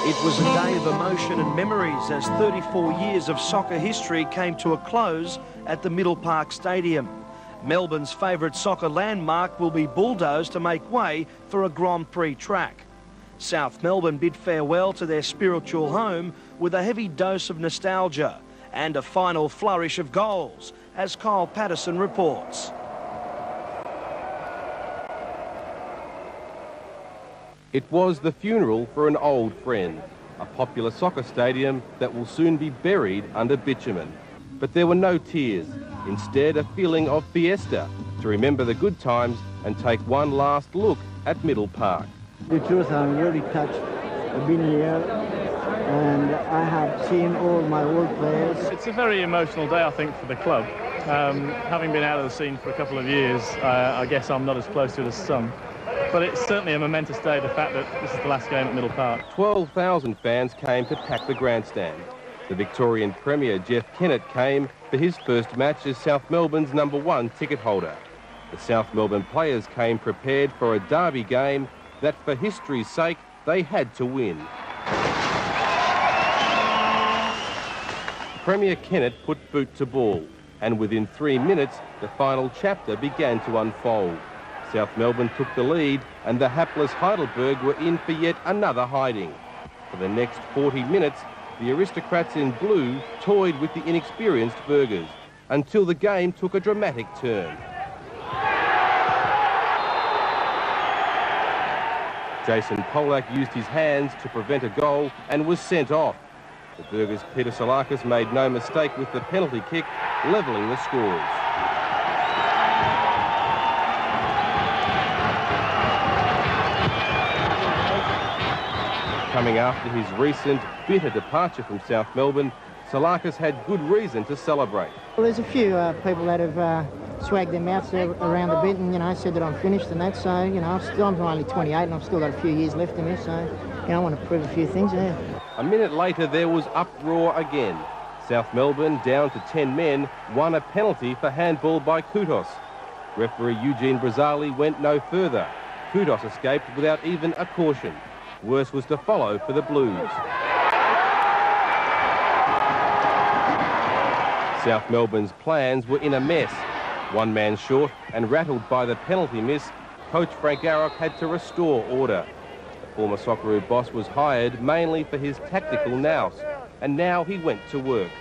It was a day of emotion and memories as 34 years of soccer history came to a close at the Middle Park Stadium. Melbourne's favourite soccer landmark will be bulldozed to make way for a Grand Prix track. South Melbourne bid farewell to their spiritual home with a heavy dose of nostalgia and a final flourish of goals, as Kyle Petersen reports. It was the funeral for an old friend, a popular soccer stadium that will soon be buried under bitumen. But there were no tears, instead a feeling of fiesta to remember the good times and take one last look at Middle Park. The truth, I'm really touched. I've been here and I have seen all my old players. It's a very emotional day, I think, for the club. Having been out of the scene for a couple of years, I guess I'm not as close to it as some. But it's certainly a momentous day, the fact that this is the last game at Middle Park. 12,000 fans came to pack the grandstand. The Victorian Premier, Jeff Kennett, came for his first match as South Melbourne's #1 ticket holder. The South Melbourne players came prepared for a derby game that, for history's sake, they had to win. Premier Kennett put boot to ball, and within 3 minutes, the final chapter began to unfold. South Melbourne took the lead, and the hapless Heidelberg were in for yet another hiding. For the next 40 minutes, the aristocrats in blue toyed with the inexperienced Burgers, until the game took a dramatic turn. Jason Polak used his hands to prevent a goal and was sent off. The Burgers' Tsolakis made no mistake with the penalty kick, levelling the scores. Coming after his recent bitter departure from South Melbourne, Tsolakis had good reason to celebrate. Well, there's a few people that have swagged their mouths around a bit and, said that I'm finished and that, so, I'm only 28 and I've still got a few years left in me, so, I want to prove a few things, yeah. A minute later, there was uproar again. South Melbourne, down to 10 men, won a penalty for handball by Koutos. Referee Eugene Brazali went no further. Koutos escaped without even a caution. Worse was to follow for the Blues. South Melbourne's plans were in a mess. One man short and rattled by the penalty miss, coach Frank Arok had to restore order. The former Socceroo boss was hired mainly for his tactical nous, and now he went to work.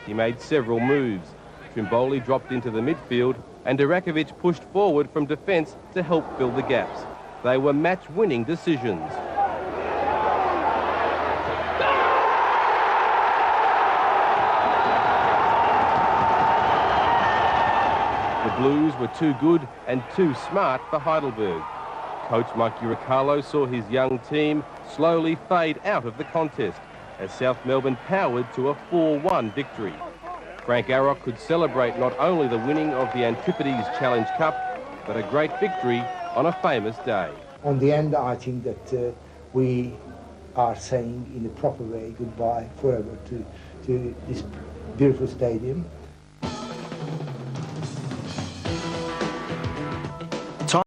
He made several moves. Trimboli dropped into the midfield, and Durakovic pushed forward from defence to help fill the gaps. They were match-winning decisions. The Blues were too good and too smart for Heidelberg. Coach Mike Uricalo saw his young team slowly fade out of the contest as South Melbourne powered to a 4-1 victory. Frank Arok could celebrate not only the winning of the Antipodes Challenge Cup, but a great victory on a famous day. On the end, I think that we are saying in a proper way goodbye forever to this beautiful stadium.